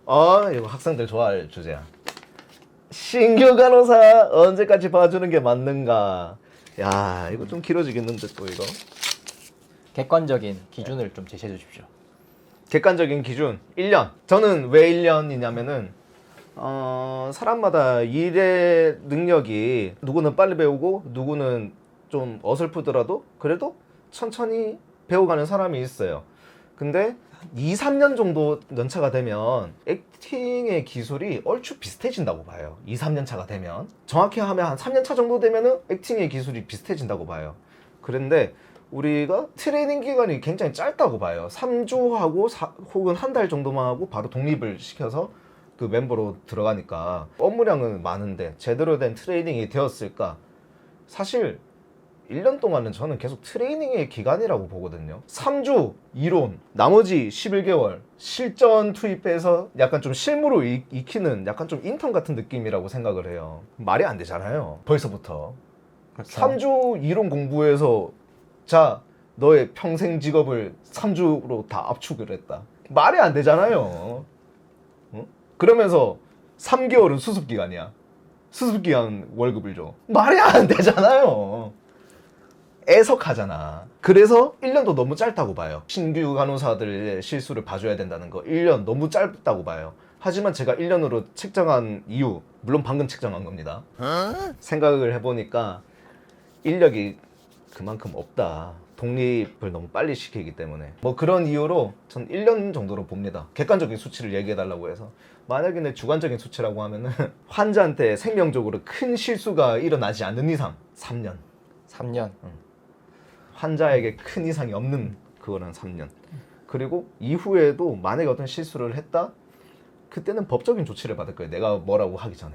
이거 학생들 좋아할 주제야. 신규 간호사 언제까지 봐주는 게 맞는가? 야, 이거 좀 길어지겠는데 또 이거. 객관적인 기준을 좀 제시해 주십시오. 객관적인 기준 1년. 저는 왜 1년이냐면은 사람마다 일의 능력이 누구는 빨리 배우고 누구는 좀 어설프더라도 그래도 천천히 배워가는 사람이 있어요. 근데 2, 3년 정도 연차가 되면 액팅의 기술이 얼추 비슷해진다고 봐요. 2, 3년 차가 되면. 정확히 하면 한 3년 차 정도 되면은 액팅의 기술이 비슷해진다고 봐요. 그런데 우리가 트레이닝 기간이 굉장히 짧다고 봐요. 3주 하고 혹은 한 달 정도만 하고 바로 독립을 시켜서 그 멤버로 들어가니까 업무량은 많은데 제대로 된 트레이닝이 되었을까? 사실 1년 동안은 저는 계속 트레이닝의 기간이라고 보거든요. 3주 이론, 나머지 11개월 실전 투입해서 약간 좀 실무로 익히는 약간 좀 인턴 같은 느낌이라고 생각을 해요. 말이 안 되잖아요. 벌써부터. 그렇죠. 3주 이론 공부해서 자, 너의 평생 직업을 3주로 다 압축을 했다. 말이 안 되잖아요. 어? 그러면서 3개월은 수습기간이야. 수습기간 월급을 줘. 말이 안 되잖아요. 애석하잖아. 그래서 1년도 너무 짧다고 봐요. 신규 간호사들의 실수를 봐줘야 된다는 거 1년 너무 짧다고 봐요. 하지만 제가 1년으로 책정한 이유, 물론 방금 책정한 겁니다. 생각을 해보니까 인력이 그만큼 없다. 독립을 너무 빨리 시키기 때문에 뭐 그런 이유로 전 1년 정도로 봅니다. 객관적인 수치를 얘기해달라고 해서. 만약에 내 주관적인 수치라고 하면은 환자한테 생명적으로 큰 실수가 일어나지 않는 이상 3년. 3년. 환자에게 큰 이상이 없는 그거는 3년. 그리고 이후에도 만약에 어떤 실수를 했다? 그때는 법적인 조치를 받을 거예요. 내가 뭐라고 하기 전에.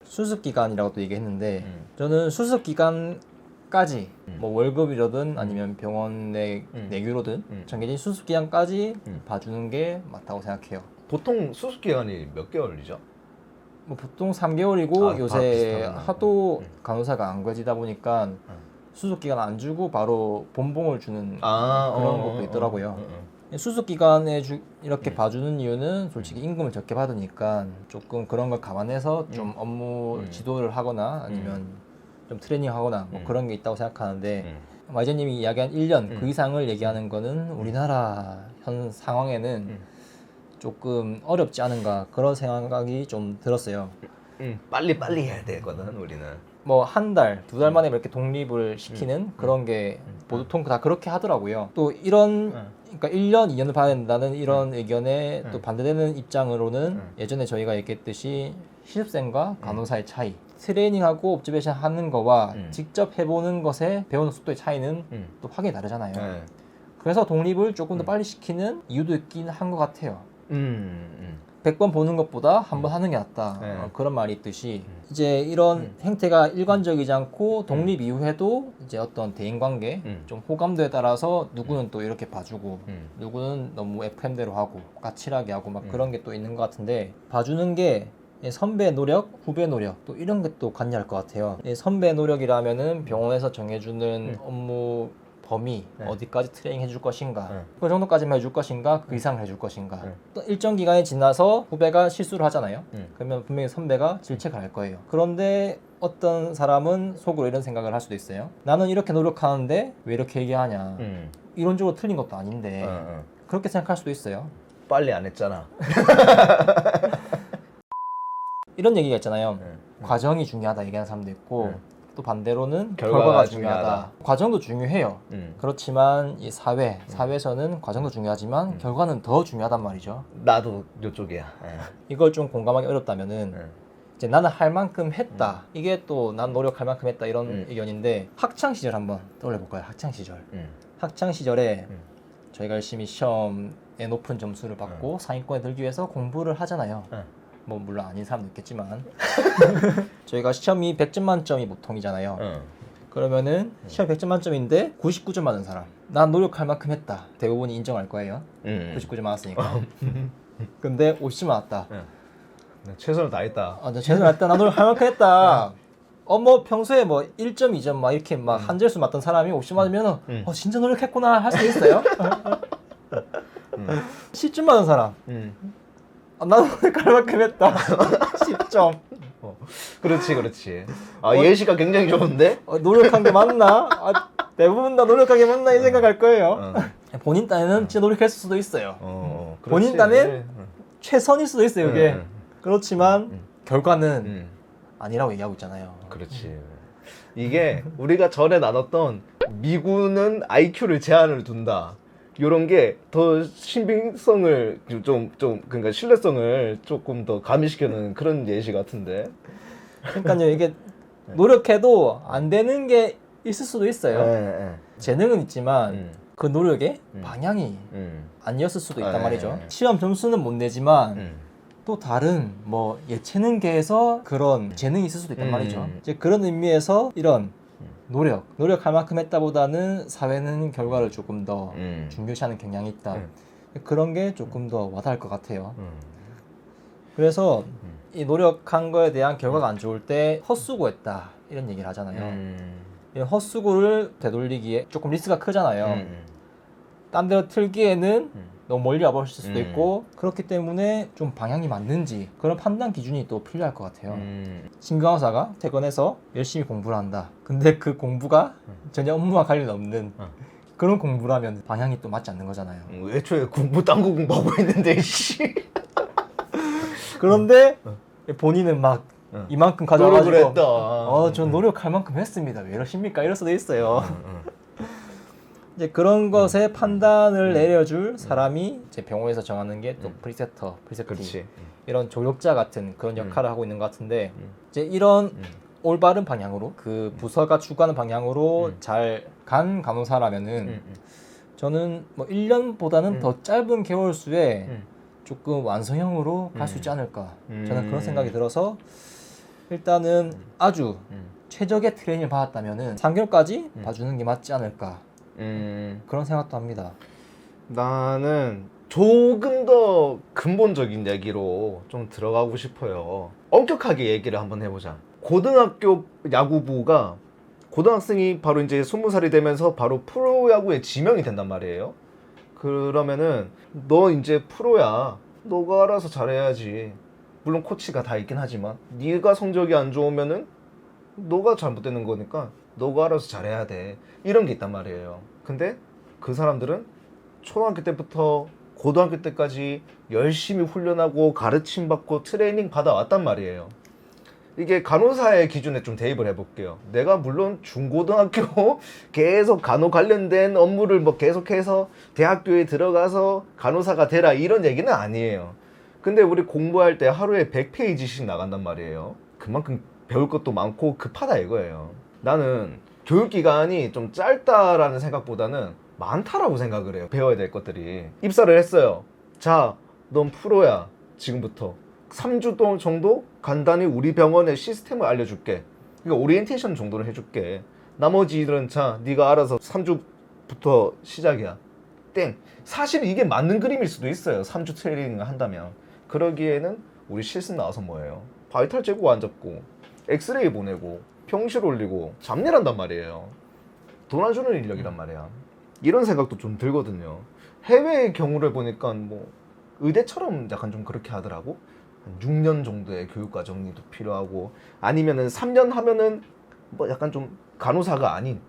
수습 기간이라고도 얘기했는데 저는 수습 기간까지 뭐 월급이라든 아니면 병원 내 내규로든 정해진 수습 기간까지 봐주는 게 맞다고 생각해요. 보통 수습 기간이 몇 개월이죠? 뭐 보통 3개월이고 요새 비슷하구나. 하도 간호사가 안 구해지다 보니까 수습 기간 안 주고 바로 본봉을 주는 그런 것도 있더라고요. 수습 기간에 이렇게 봐주는 이유는 솔직히 임금을 적게 받으니까 조금 그런 걸 감안해서 좀 업무 지도를 하거나 아니면 좀 트레이닝 하거나 뭐 그런 게 있다고 생각하는데 마이제님이 이야기한 1년 그 이상을 얘기하는 거는 우리나라 현 상황에는 조금 어렵지 않은가 그런 생각이 좀 들었어요. 빨리 해야 되거든 우리는. 뭐 한 달, 두 달 만에 이렇게 독립을 시키는 그런 게 보통 다 그렇게 하더라고요. 또 이런 그러니까 1년, 2년을 봐야 된다는 이런 의견에 또 반대되는 입장으로는 예전에 저희가 얘기했듯이 실습생과 간호사의 차이, 트레이닝하고 옵저베이션 하는 거와 직접 해보는 것에 배우는 속도의 차이는 또 확연히 다르잖아요. 그래서 독립을 조금 더 빨리 시키는 이유도 있긴 한 것 같아요. 100번 보는 것보다 한 번 하는 게 낫다. 그런 말이 있듯이 이제 이런 행태가 일관적이지 않고 독립 이후에도 이제 어떤 대인관계, 좀 호감도에 따라서 누구는 또 이렇게 봐주고 누구는 너무 FM대로 하고 까칠하게 하고 막 그런 게 또 있는 것 같은데 봐주는 게 선배 노력, 후배 노력 또 이런 게 또 관여할 것 같아요. 선배 노력이라면은 병원에서 정해주는 업무 범위, 어디까지 트레이닝 해줄 것인가 그 정도까지만 해줄 것인가 그 이상 해줄 것인가 또 일정 기간이 지나서 후배가 실수를 하잖아요. 그러면 분명히 선배가 질책을 할 거예요. 그런데 어떤 사람은 속으로 이런 생각을 할 수도 있어요. 나는 이렇게 노력하는데 왜 이렇게 얘기하냐. 이론적으로 틀린 것도 아닌데 그렇게 생각할 수도 있어요. 빨리 안 했잖아. 이런 얘기가 있잖아요. 과정이 중요하다 얘기하는 사람도 있고 또 반대로는 결과가 중요하다. 과정도 중요해요. 그렇지만 이 사회에서는 과정도 중요하지만 결과는 더 중요하단 말이죠. 나도 이쪽이야. 이걸 좀 공감하기 어렵다면은 이제 나는 할 만큼 했다. 이게 또 난 노력할 만큼 했다 이런 의견인데 학창 시절 한번 떠올려 볼까요? 학창 시절. 학창 시절에 저희가 열심히 시험에 높은 점수를 받고 상위권에 들기 위해서 공부를 하잖아요. 뭐 물론 아닌 사람도 있겠지만 저희가 시험이 100점 만점이 보통이잖아요. 그러면은 시험 100점 만점인데 99점 맞은 사람 난 노력할 만큼 했다 대부분이 인정할 거예요. 99점 맞았으니까. 근데 50점 맞았다. 최선을 다했다. 나 최선을 다했다. 나 노력할 만큼 했다. 뭐 평소에 뭐 1점, 2점 막 이렇게 막 한 자릿수 맞던 사람이 50 맞으면 진짜 노력했구나 할 수 있어요. 10점 받은 사람. 나는 오늘 갈만큼 했다. 10점. 그렇지. 아, 예시가 굉장히 좋은데? 노력한 게 맞나? 대부분 다 노력한 게 맞나 이 생각할 거예요. 본인 딴에는 진짜 노력했을 수도 있어요. 본인 딴엔 최선일 수도 있어요, 이게. 그렇지만 결과는 아니라고 얘기하고 있잖아요. 그렇지. 이게 우리가 전에 나눴던 미군은 IQ를 제한을 둔다. 이런 게 더 신빙성을 그러니까 신뢰성을 조금 더 가미시키는 그런 예시 같은데. 그러니까요, 이게 노력해도 안 되는 게 있을 수도 있어요. 재능은 있지만 그 노력의 방향이 아니었을 수도 있단 말이죠. 시험 점수는 못 내지만 또 다른 뭐 예체능계에서 그런 재능이 있을 수도 있단 말이죠. 이제 그런 의미에서 이런 노력할 만큼 했다보다는 사회는 결과를 조금 더 중요시하는 경향이 있다. 그런 게 조금 더 와닿을 것 같아요. 그래서 이 노력한 거에 대한 결과가 안 좋을 때 헛수고했다 이런 얘기를 하잖아요. 이 헛수고를 되돌리기에 조금 리스크가 크잖아요. 딴 데로 틀기에는 너무 멀리 와버렸을 수도 있고 그렇기 때문에 좀 방향이 맞는지 그런 판단 기준이 또 필요할 것 같아요. 신경화사가 퇴근해서 열심히 공부를 한다. 근데 그 공부가 전혀 업무와 관련 없는 그런 공부라면 방향이 또 맞지 않는 거잖아요. 애초에 딴 거 공부하고 있는데 씨. 그런데 본인은 막 이만큼 가져가지고 노력을 했다. 전 노력할 만큼 했습니다. 왜 이러십니까? 이럴 수도 있어요. 이제 그런 것에 판단을 내려줄 사람이 이제 병원에서 정하는 게 또 프리셉티 그렇지. 이런 조력자 같은 그런 역할을 하고 있는 것 같은데 이제 이런 올바른 방향으로 그 부서가 추구하는 방향으로 잘 간 간호사라면은 저는 뭐 1년보다는 더 짧은 개월 수에 조금 완성형으로 갈 수 있지 않을까 저는 그런 생각이 들어서 일단은 아주 최적의 트레이닝을 받았다면은 3개월까지 봐주는 게 맞지 않을까 그런 생각도 합니다. 나는 조금 더 근본적인 얘기로 좀 들어가고 싶어요. 엄격하게 얘기를 한번 해보자. 고등학교 야구부가 고등학생이 바로 이제 20살이 되면서 바로 프로야구에 지명이 된단 말이에요. 그러면은 너 이제 프로야. 너가 알아서 잘해야지. 물론 코치가 다 있긴 하지만 네가 성적이 안 좋으면은 너가 잘못되는 거니까 너가 알아서 잘해야 돼. 이런 게 있단 말이에요. 근데 그 사람들은 초등학교 때부터 고등학교 때까지 열심히 훈련하고 가르침 받고 트레이닝 받아왔단 말이에요. 이게 간호사의 기준에 좀 대입을 해볼게요. 내가 물론 중고등학교 계속 간호 관련된 업무를 뭐 계속해서 대학교에 들어가서 간호사가 되라 이런 얘기는 아니에요. 근데 우리 공부할 때 하루에 100페이지씩 나간단 말이에요. 그만큼 배울 것도 많고 급하다 이거예요. 나는 교육기간이 좀 짧다라는 생각보다는 많다라고 생각을 해요. 배워야 될 것들이. 입사를 했어요. 자, 넌 프로야. 지금부터 3주 정도 간단히 우리 병원의 시스템을 알려줄게. 그러니까 오리엔테이션 정도는 해줄게. 나머지 일은 자, 네가 알아서 3주부터 시작이야. 땡. 사실 이게 맞는 그림일 수도 있어요. 3주 트레이닝을 한다면. 그러기에는 우리 실습 나와서 뭐예요? 바이탈 재고 안 잡고 엑스레이 보내고 평실 올리고 잡일한단 말이에요. 돈 안 주는 인력이란 말이야. 이런 생각도 좀 들거든요. 해외의 경우를 보니까 뭐 의대처럼 약간 좀 그렇게 하더라고. 한 6년 정도의 교육 과정이 또 필요하고 아니면은 3년 하면은 뭐 약간 좀 간호사가 아닌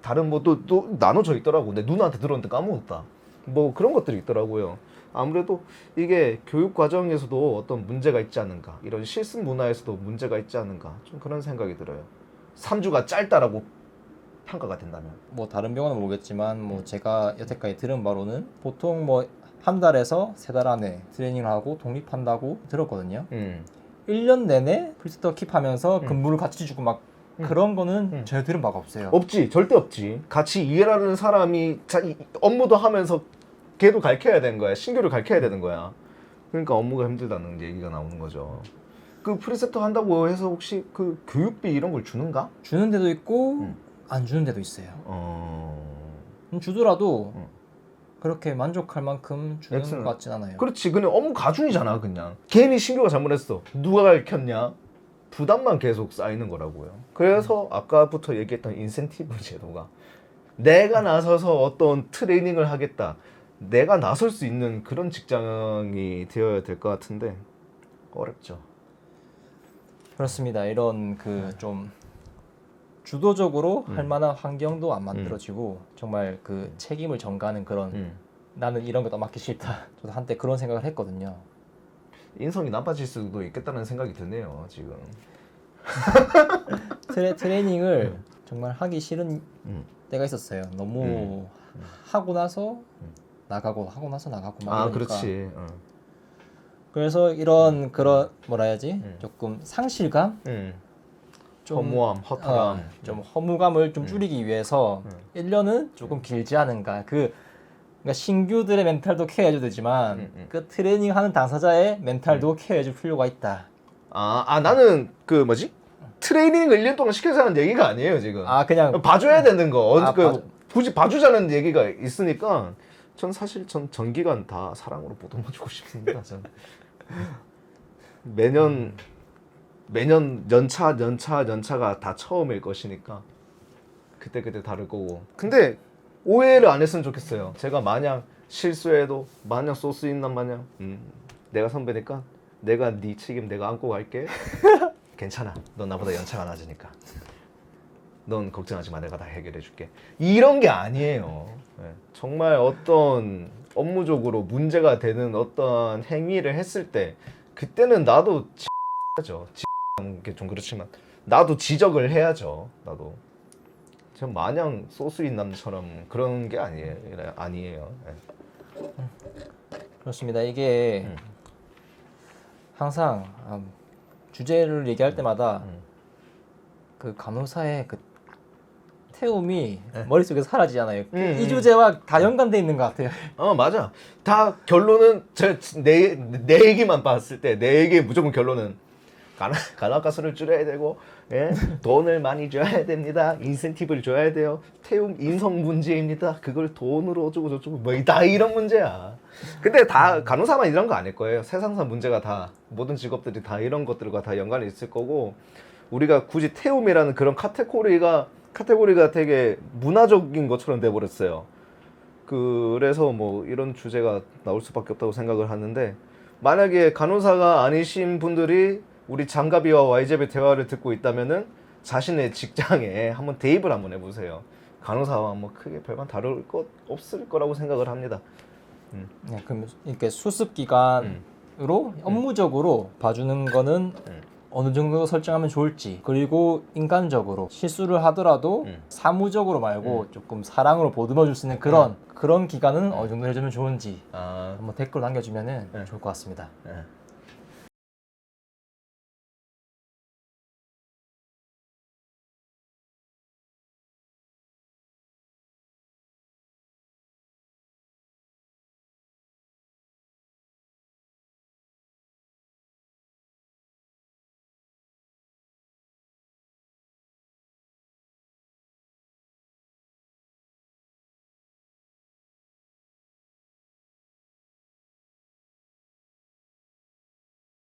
다른 뭐 또 나눠져 있더라고. 내 누나한테 들었는데 까먹었다. 뭐 그런 것들이 있더라고요. 아무래도 이게 교육 과정에서도 어떤 문제가 있지 않은가, 이런 실습 문화에서도 문제가 있지 않은가, 좀 그런 생각이 들어요. 3주가 짧다라고 평가가 된다면. 뭐 다른 병원은 모르겠지만 뭐 제가 여태까지 들은 바로는 보통 뭐 한 달에서 3달 안에 트레이닝을 하고 독립한다고 들었거든요. 1년 내내 프리스터 킵하면서 근무를 같이 주고 막 그런 거는 전혀 들은 바가 없어요. 없지, 절대 없지. 같이 일하는 사람이 업무도 하면서 걔도 가르쳐야 되는 거야. 신규를 가르쳐야 되는 거야. 그러니까 업무가 힘들다는 얘기가 나오는 거죠. 그 프리셉터 한다고 해서 혹시 그 교육비 이런 걸 주는가? 주는 데도 있고 안 주는 데도 있어요. 주더라도 그렇게 만족할 만큼 주는 엑스는. 것 같진 않아요. 그렇지. 그냥 업무 가중이잖아. 그냥 괜히 신규가 잘못했어. 누가 가르쳤냐? 부담만 계속 쌓이는 거라고요. 그래서 아까부터 얘기했던 인센티브 제도가 내가 나서서 어떤 트레이닝을 하겠다, 내가 나설 수 있는 그런 직장이 되어야 될 것 같은데 어렵죠. 그렇습니다. 이런 그 좀 주도적으로 할 만한 환경도 안 만들어지고 정말 그 책임을 전가하는 그런 나는 이런 거 더 맡기 싫다. 저도 한때 그런 생각을 했거든요. 인성이 나빠질 수도 있겠다는 생각이 드네요. 지금. 트레이닝을 정말 하기 싫은 때가 있었어요. 너무 하고 나서 나가고 하고 나서 나가고 막 이러니까. 그렇지. 그래서 이런 그런 뭐라 해야지 조금 상실감, 좀 허무함, 허탈함. 좀 허무감을 좀 줄이기 위해서 1년은 조금 길지 않은가. 그러니까 신규들의 멘탈도 케어해줘야 되지만 그 트레이닝하는 당사자의 멘탈도 케어해줄 필요가 있다. 나는 그 뭐지? 트레이닝을 1년 동안 시켜자는 얘기가 아니에요 지금. 그냥 봐줘야 되는 거. 봐줘. 굳이 봐주자는 얘기가 있으니까 전 사실 전기간 다 사랑으로 보듬어주고 싶습니다. 전 매년 연차가 다 처음일 것이니까 그때 다를 거고. 근데 오해를 안 했으면 좋겠어요. 제가 마냥 실수해도 마냥 소스 있난 마냥 내가 선배니까 내가 네 책임 내가 안고 갈게. 괜찮아. 넌 나보다 연차가 낮으니까. 넌 걱정하지 마. 내가 다 해결해 줄게. 이런 게 아니에요. 네. 정말 어떤 업무적으로 문제가 되는 어떤 행위를 했을 때 그때는 나도 하죠. 게 좀 그렇지만 나도 지적을 해야죠. 나도. 전 마냥 소스인남처럼 그런 게 아니에요. 네. 그렇습니다. 이게 항상 주제를 얘기할 때마다 그 간호사의 그 태움이 머릿속에서 사라지잖아요. 이 주제와 다 연관돼 있는 것 같아요. 맞아. 다 결론은 내 얘기만 봤을 때 내 얘기의 무조건 결론은 간호가 수를 줄여야 되고, 예? 돈을 많이 줘야 됩니다. 인센티브를 줘야 돼요. 태움 인성 문제입니다. 그걸 돈으로 어쩌고 저쩌고 뭐 다 이런 문제야. 근데 다 간호사만 이런 거 아닐 거예요. 세상사 문제가 다 모든 직업들이 다 이런 것들과 다 연관이 있을 거고, 우리가 굳이 태움이라는 그런 카테고리가 되게 문화적인 것처럼 돼버렸어요. 그래서 뭐 이런 주제가 나올 수밖에 없다고 생각을 하는데, 만약에 간호사가 아니신 분들이 우리 장가비와 YZ의 대화를 듣고 있다면은 자신의 직장에 한번 대입을 한번 해보세요. 간호사와 뭐 크게 별반 다를 것 없을 거라고 생각을 합니다. 네, 그럼 이렇게 수습 기간으로 업무적으로 봐주는 거는 어느 정도 설정하면 좋을지, 그리고 인간적으로 실수를 하더라도 사무적으로 말고 조금 사랑으로 보듬어 줄 수 있는 그런 기간은 어느 정도 해주면 좋은지 한번 댓글 남겨주면 좋을 것 같습니다.